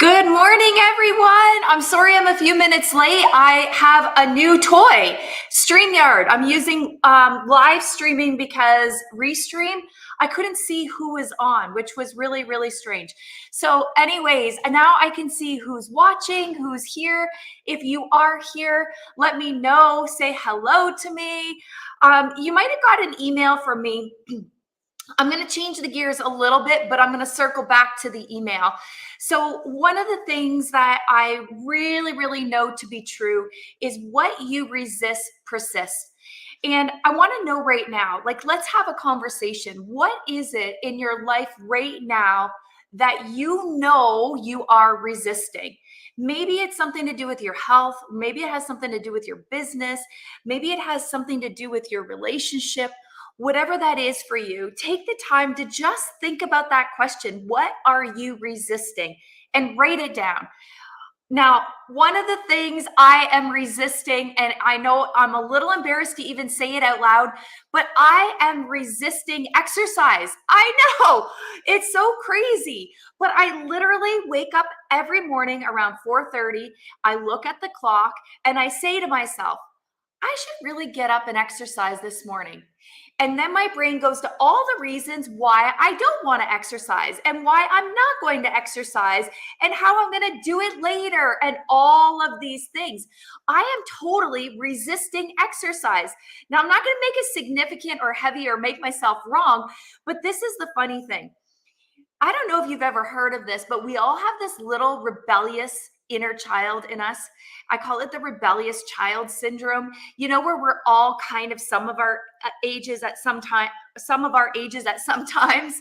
Good morning, everyone. I'm sorry I'm a few minutes late. I have a new toy, StreamYard. I'm using live streaming because Restream, I couldn't see who was on, which was really, really strange. So anyways, now I can see who's watching, who's here. If you are here, let me know. Say hello to me. You might have got an email from me. I'm going to change the gears a little bit, but I'm going to circle back to the email. So one of the things that I really, really know to be true is what you resist persists. And I want to know right now, like, let's have a conversation. What is it in your life right now that you know you are resisting? Maybe it's something to do with your health. Maybe it has something to do with your business. Maybe it has something to do with your relationship. Whatever that is for you, take the time to just think about that question. What are you resisting? And write it down. Now, one of the things I am resisting, and I know I'm a little embarrassed to even say it out loud, but I am resisting exercise. I know it's so crazy, but I literally wake up every morning around 4:30. I look at the clock and I say to myself, I should really get up and exercise this morning. And then my brain goes to all the reasons why I don't want to exercise and why I'm not going to exercise and how I'm going to do it later and all of these things. I am totally resisting exercise. Now, I'm not going to make it significant or heavy or make myself wrong, but this is the funny thing. I don't know if you've ever heard of this, but we all have this little rebellious inner child in us. I call it the rebellious child syndrome. You know, where we're all kind of some of our ages at some time, some of our ages at some times.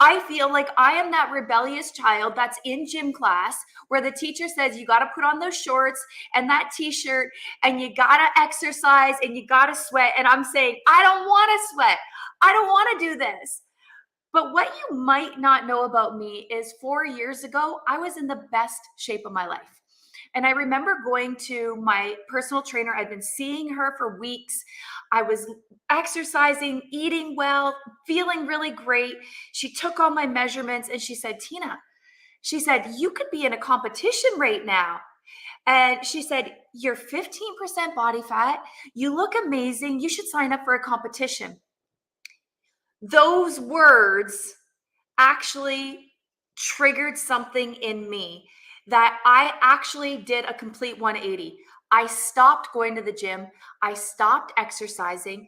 I feel like I am that rebellious child that's in gym class where the teacher says you got to put on those shorts and that t-shirt and you got to exercise and you got to sweat. And I'm saying, I don't want to sweat. I don't want to do this. But what you might not know about me is 4 years ago, I was in the best shape of my life. And I remember going to my personal trainer. I'd been seeing her for weeks. I was exercising, eating well, feeling really great. She took all my measurements and she said, Tina, she said, you could be in a competition right now. And she said, you're 15% body fat. You look amazing. You should sign up for a competition. Those words actually triggered something in me that I actually did a complete 180. I stopped going to the gym. I stopped exercising.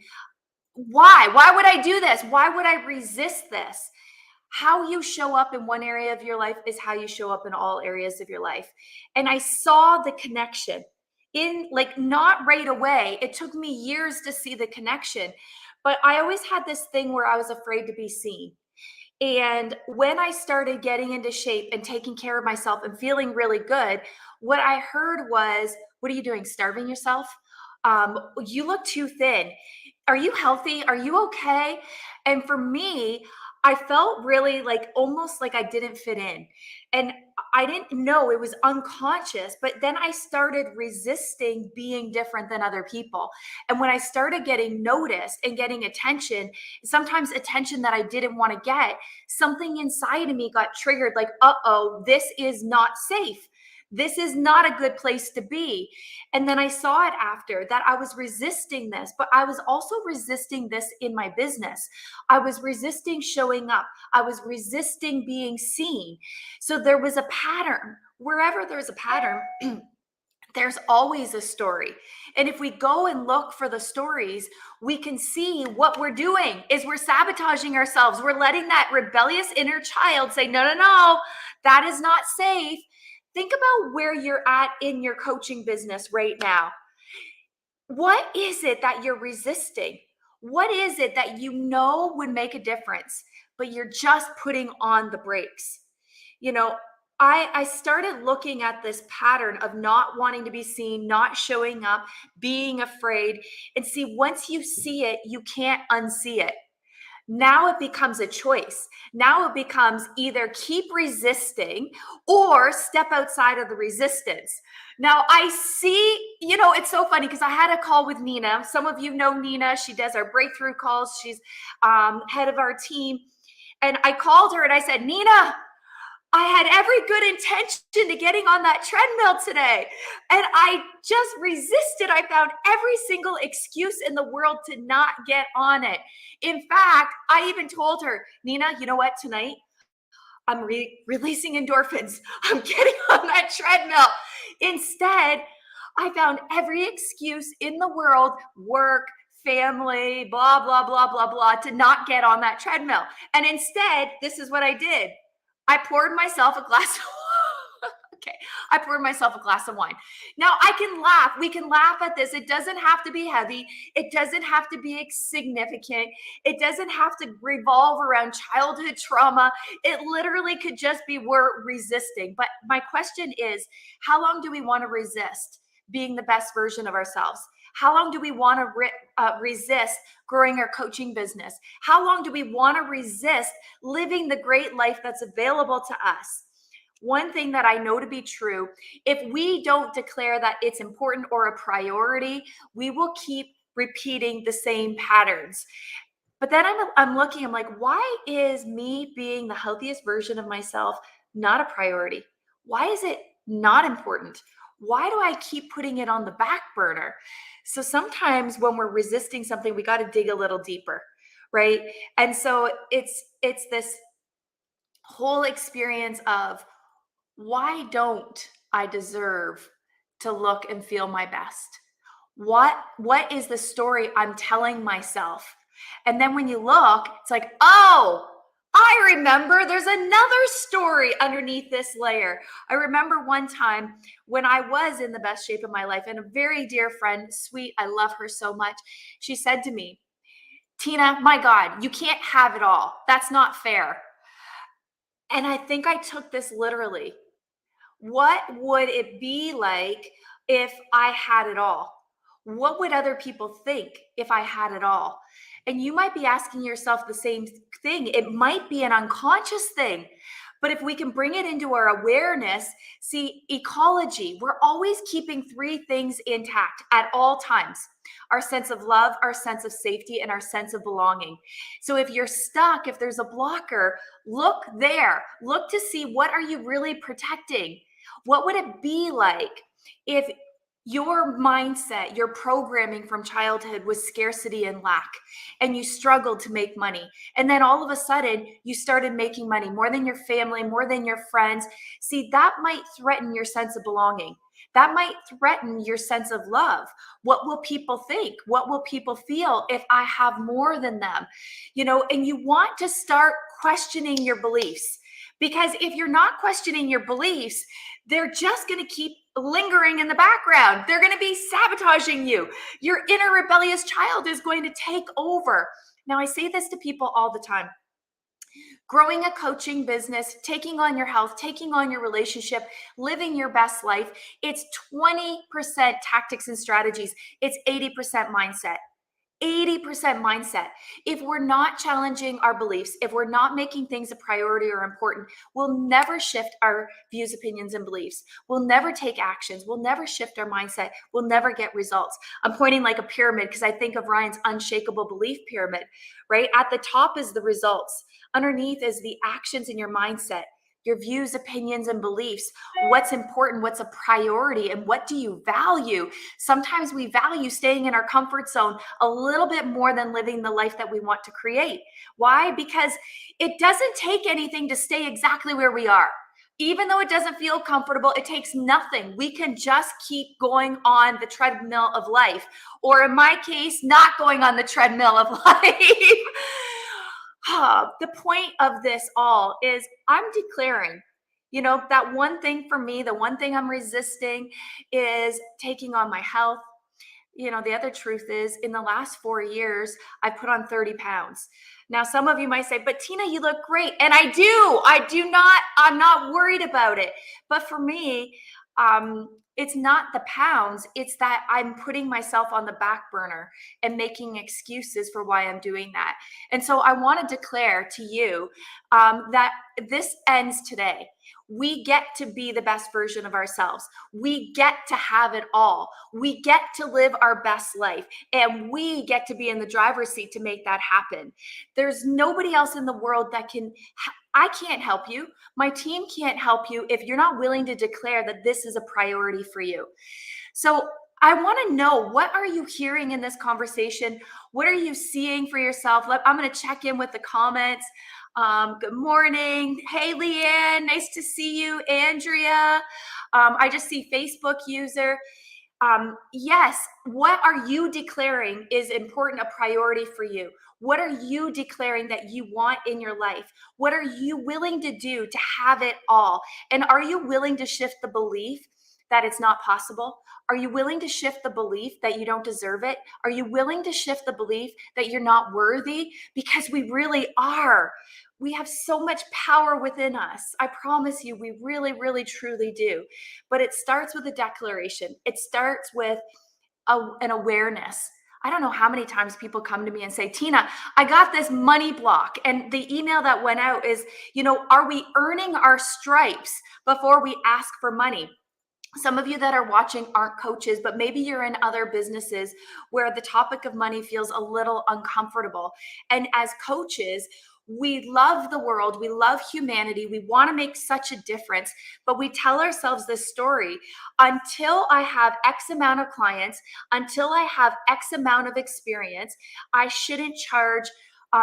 Why? Why would I do this? Why would I resist this? How you show up in one area of your life is how you show up in all areas of your life. And I saw the connection in, like, not right away. It took me years to see the connection. But I always had this thing where I was afraid to be seen. And when I started getting into shape and taking care of myself and feeling really good, what I heard was, what are you doing? Starving yourself? You look too thin. Are you healthy? Are you okay? And for me, I felt really like almost like I didn't fit in. And I didn't know, it was unconscious, but then I started resisting being different than other people. And when I started getting noticed and getting attention, sometimes attention that I didn't want to get, something inside of me got triggered like, uh-oh, this is not safe. This is not a good place to be. And then I saw it after that I was resisting this, but I was also resisting this in my business. I was resisting showing up. I was resisting being seen. So there was a pattern. Wherever there's a pattern, there's always a story. And if we go and look for the stories, we can see what we're doing is we're sabotaging ourselves. We're letting that rebellious inner child say, no, no, no, that is not safe. Think about where you're at in your coaching business right now. What is it that you're resisting? What is it that you know would make a difference, but you're just putting on the brakes? You know, I started looking at this pattern of not wanting to be seen, not showing up, being afraid. And see, once you see it, you can't unsee it. Now it becomes a choice. Now it becomes either keep resisting or step outside of the resistance. Now I see, you know, it's so funny because I had a call with Nina. Some of you know Nina. She does our breakthrough calls. She's head of our team. And I called her and I said, Nina, I had every good intention to getting on that treadmill today. And I just resisted. I found every single excuse in the world to not get on it. In fact, I even told her, Nina, you know what, tonight I'm releasing endorphins. I'm getting on that treadmill. Instead, I found every excuse in the world, work, family, blah, blah, blah, blah, blah, to not get on that treadmill. And instead, this is what I did. I poured myself a glass of okay. I poured myself a glass of wine. Now I can laugh. We can laugh at this. It doesn't have to be heavy. It doesn't have to be significant. It doesn't have to revolve around childhood trauma. It literally could just be we're resisting. But my question is, how long do we want to resist being the best version of ourselves? How long do we want to resist growing our coaching business? How long do we want to resist living the great life that's available to us? One thing that I know to be true, if we don't declare that it's important or a priority, we will keep repeating the same patterns. But then I'm looking, I'm like, why is me being the healthiest version of myself not a priority? Why is it not important? Why do I keep putting it on the back burner? So sometimes when we're resisting something, we got to dig a little deeper, right? And so it's this whole experience of, why don't I deserve to look and feel my best? What is the story I'm telling myself? And then when you look, it's like, oh, I remember there's another story underneath this layer. I remember one time when I was in the best shape of my life, and a very dear friend, sweet, I love her so much. She said to me, Tina, my God, you can't have it all. That's not fair. And I think I took this literally. What would it be like if I had it all? What would other people think if I had it all? And you might be asking yourself the same thing. It might be an unconscious thing. But if we can bring it into our awareness, see, ecology, we're always keeping three things intact at all times: our sense of love, our sense of safety, and our sense of belonging. So if you're stuck, if there's a blocker, look there. Look to see, what are you really protecting? What would it be like if your mindset, your programming from childhood was scarcity and lack, and you struggled to make money? And then all of a sudden, you started making money more than your family, more than your friends. See, that might threaten your sense of belonging. That might threaten your sense of love. What will people think? What will people feel if I have more than them? And you want to start questioning your beliefs. Because if you're not questioning your beliefs, they're just going to keep lingering in the background. They're going to be sabotaging you. Your inner rebellious child is going to take over. Now, I say this to people all the time. Growing a coaching business, taking on your health, taking on your relationship, living your best life, it's 20% tactics and strategies. It's 80% mindset. 80% mindset. If we're not challenging our beliefs, if we're not making things a priority or important, we'll never shift our views, opinions, and beliefs. We'll never take actions. We'll never shift our mindset. We'll never get results. I'm pointing like a pyramid because I think of Ryan's unshakable belief pyramid, right? At the top is the results. Underneath is the actions in your mindset, your views, opinions, and beliefs. What's important, what's a priority, and what do you value? Sometimes we value staying in our comfort zone a little bit more than living the life that we want to create. Why? Because it doesn't take anything to stay exactly where we are. Even though it doesn't feel comfortable, it takes nothing. We can just keep going on the treadmill of life, or in my case, not going on the treadmill of life. The point of this all is I'm declaring, that one thing for me, the one thing I'm resisting is taking on my health. The other truth is, in the last 4 years, I put on 30 pounds. Now, some of you might say, but Tina, you look great. And I'm not worried about it. But for me, it's not the pounds, it's that I'm putting myself on the back burner and making excuses for why I'm doing that. And so I want to declare to you that this ends today. We get to be the best version of ourselves. We get to have it all. We get to live our best life, and we get to be in the driver's seat to make that happen. There's nobody else in the world that can I can't help you. My team can't help you if you're not willing to declare that this is a priority for you. So I want to know, what are you hearing in this conversation? What are you seeing for yourself? I'm going to check in with the comments. Good morning. Hey, Leanne. Nice to see you. Andrea. I just see Facebook user. Yes, what are you declaring is important, a priority for you? What are you declaring that you want in your life? What are you willing to do to have it all? And are you willing to shift the belief that it's not possible? Are you willing to shift the belief that you don't deserve it? Are you willing to shift the belief that you're not worthy? Because we really are. We have so much power within us. I promise you, we really, really, truly do. But it starts with a declaration. It starts with an awareness. I don't know how many times people come to me and say, Tina, I got this money block. And the email that went out is, are we earning our stripes before we ask for money? Some of you that are watching aren't coaches, but maybe you're in other businesses where the topic of money feels a little uncomfortable. And as coaches, we love the world, we love humanity, we want to make such a difference, but we tell ourselves this story: until I have X amount of clients, until I have X amount of experience, I shouldn't charge.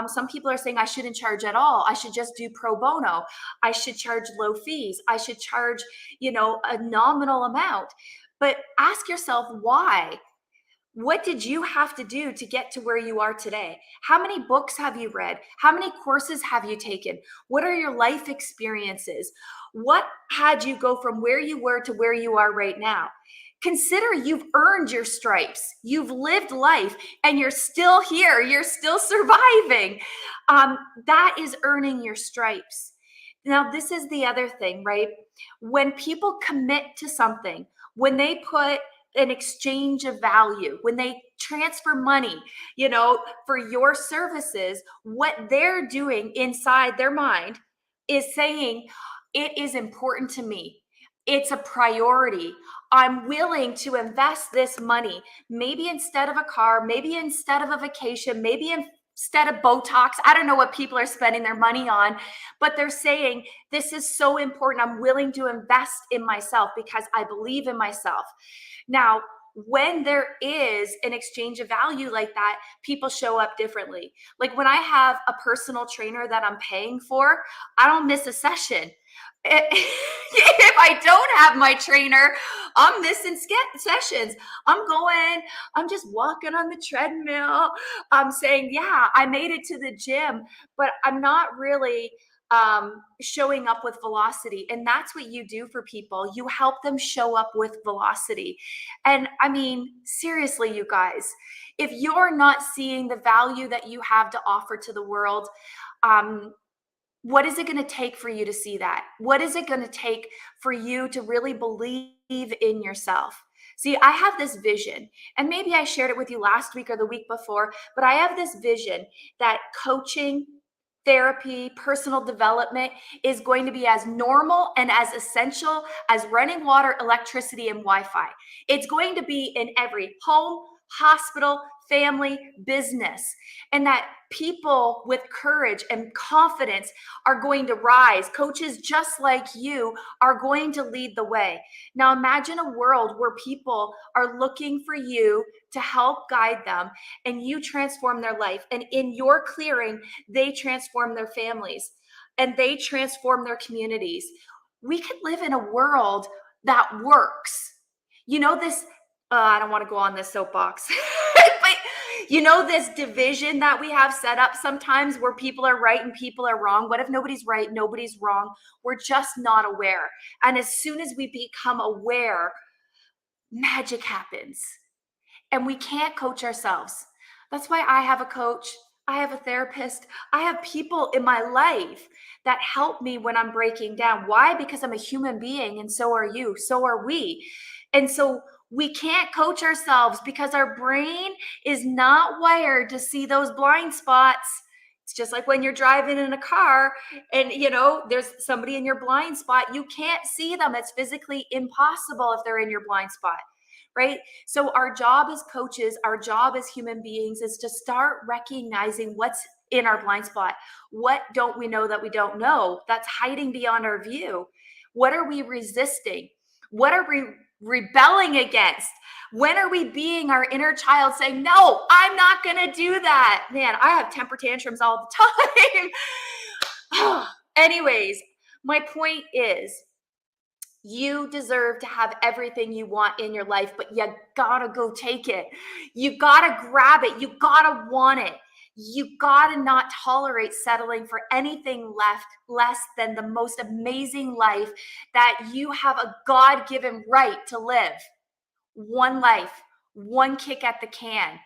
Some people are saying I shouldn't charge at all. I should just do pro bono. I should charge low fees. I should charge, a nominal amount. But ask yourself why. What did you have to do to get to where you are today? How many books have you read? How many courses have you taken? What are your life experiences? What had you go from where you were to where you are right now? Consider you've earned your stripes. You've lived life and you're still here. You're still surviving. That is earning your stripes. Now, this is the other thing, right? When people commit to something, when they put an exchange of value, when they transfer money, for your services, what they're doing inside their mind is saying, it is important to me. It's a priority. I'm willing to invest this money, maybe instead of a car, maybe instead of a vacation, maybe instead of Botox. I don't know what people are spending their money on, but they're saying, this is so important. I'm willing to invest in myself because I believe in myself. Now, when there is an exchange of value like that, people show up differently. Like when I have a personal trainer that I'm paying for, I don't miss a session. If I don't have my trainer, I'm missing sessions. I'm just walking on the treadmill. I'm saying, yeah, I made it to the gym, but I'm not really showing up with velocity. And that's what you do for people. You help them show up with velocity. And I mean, seriously, you guys, if you're not seeing the value that you have to offer to the world, what is it going to take for you to see that? What is it going to take for you to really believe in yourself? See, I have this vision, and maybe I shared it with you last week or the week before, but I have this vision that coaching, therapy, personal development is going to be as normal and as essential as running water, electricity, and Wi-Fi. It's going to be in every home, hospital, family, business, and that people with courage and confidence are going to rise. Coaches just like you are going to lead the way. Now imagine a world where people are looking for you to help guide them, and you transform their life. And in your clearing, they transform their families and they transform their communities. We could live in a world that works. This, I don't want to go on this soapbox, but this division that we have set up sometimes where people are right and people are wrong. What if nobody's right, nobody's wrong? We're just not aware. And as soon as we become aware, magic happens. And we can't coach ourselves. That's why I have a coach. I have a therapist. I have people in my life that help me when I'm breaking down. Why? Because I'm a human being, and so are you. So are we. And so we can't coach ourselves because our brain is not wired to see those blind spots. It's just like when you're driving in a car and, there's somebody in your blind spot. You can't see them. It's physically impossible if they're in your blind spot. Right? So our job as coaches, our job as human beings is to start recognizing what's in our blind spot? What don't we know that we don't know that's hiding beyond our view? What are we resisting? What are we rebelling against? When are we being our inner child saying, no, I'm not going to do that? Man, I have temper tantrums all the time. Anyways, my point is, you deserve to have everything you want in your life, but you gotta go take it. You gotta grab it. You gotta want it. You gotta not tolerate settling for anything less than the most amazing life that you have a God-given right to live. One life, one kick at the can.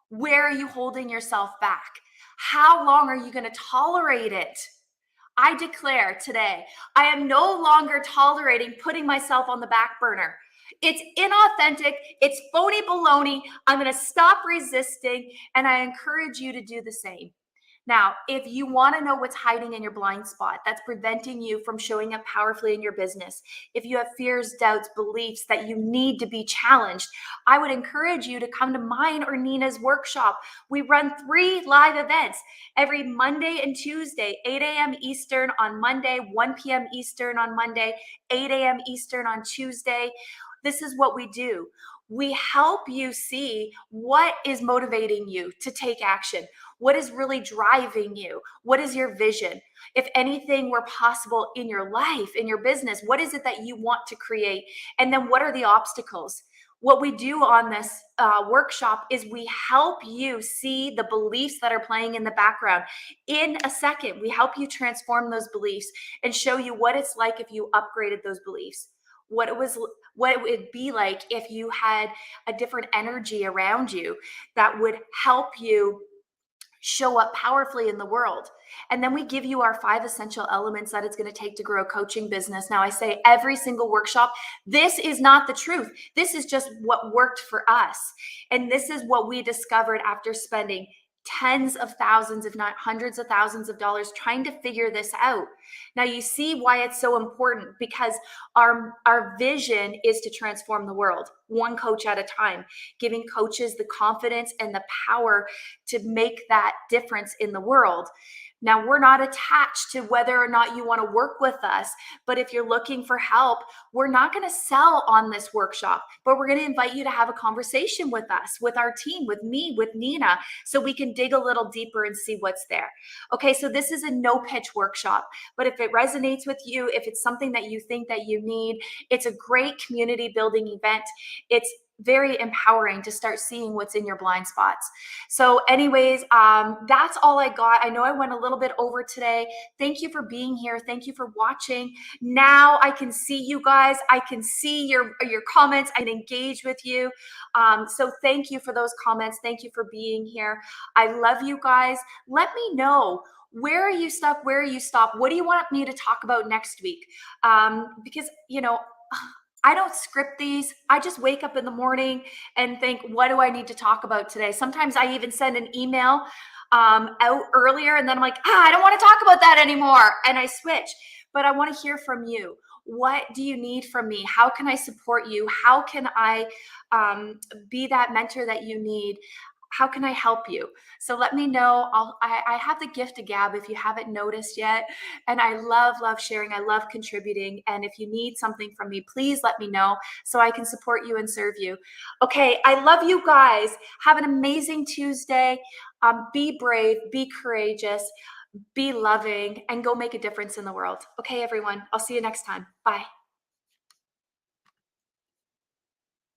Where are you holding yourself back? How long are you going to tolerate it? I declare today, I am no longer tolerating putting myself on the back burner. It's inauthentic. It's phony baloney. I'm going to stop resisting, and I encourage you to do the same. Now, if you want to know what's hiding in your blind spot that's preventing you from showing up powerfully in your business, if you have fears, doubts, beliefs that you need to be challenged, I would encourage you to come to mine or Nina's workshop. We run 3 live events every Monday and Tuesday, 8 a.m. Eastern on Monday, 1 p.m. Eastern on Monday, 8 a.m. Eastern on Tuesday. This is what we do. We help you see what is motivating you to take action. What is really driving you? What is your vision? If anything were possible in your life, in your business, what is it that you want to create? And then what are the obstacles? What we do on this workshop is we help you see the beliefs that are playing in the background. In a second, we help you transform those beliefs and show you what it's like if you upgraded those beliefs. What it would be like if you had a different energy around you that would help you show up powerfully in the world. And then we give you our 5 essential elements that it's going to take to grow a coaching business. Now, I say every single workshop, this is not the truth. This is just what worked for us. And this is what we discovered after spending tens of thousands, if not hundreds of thousands of dollars trying to figure this out. Now you see why it's so important, because our vision is to transform the world one coach at a time, giving coaches the confidence and the power to make that difference in the world. Now, we're not attached to whether or not you want to work with us, but if you're looking for help, we're not going to sell on this workshop, but we're going to invite you to have a conversation with us, with our team, with me, with Nina, so we can dig a little deeper and see what's there. Okay, so this is a no pitch workshop, but if it resonates with you, if it's something that you think that you need, it's a great community building event. It's very empowering to start seeing what's in your blind spots. So anyways, that's all I got. I know I went a little bit over today. Thank you for being here. Thank you for watching. Now I can see you guys. I can see your comments. I can engage with you. So thank you for those comments. Thank you for being here. I love you guys. Let me know, where are you stuck? Where are you stopped? What do you want me to talk about next week? Because, I don't script these. I just wake up in the morning and think, what do I need to talk about today? Sometimes I even send an email out earlier, and then I'm like, I don't want to talk about that anymore. And I switch. But I want to hear from you. What do you need from me? How can I support you? How can I be that mentor that you need? How can I help you? So let me know. I have the gift of gab if you haven't noticed yet. And I love sharing. I love contributing. And if you need something from me, please let me know so I can support you and serve you. Okay, I love you guys. Have an amazing Tuesday. Be brave, be courageous, be loving, and go make a difference in the world. Okay, everyone. I'll see you next time. Bye.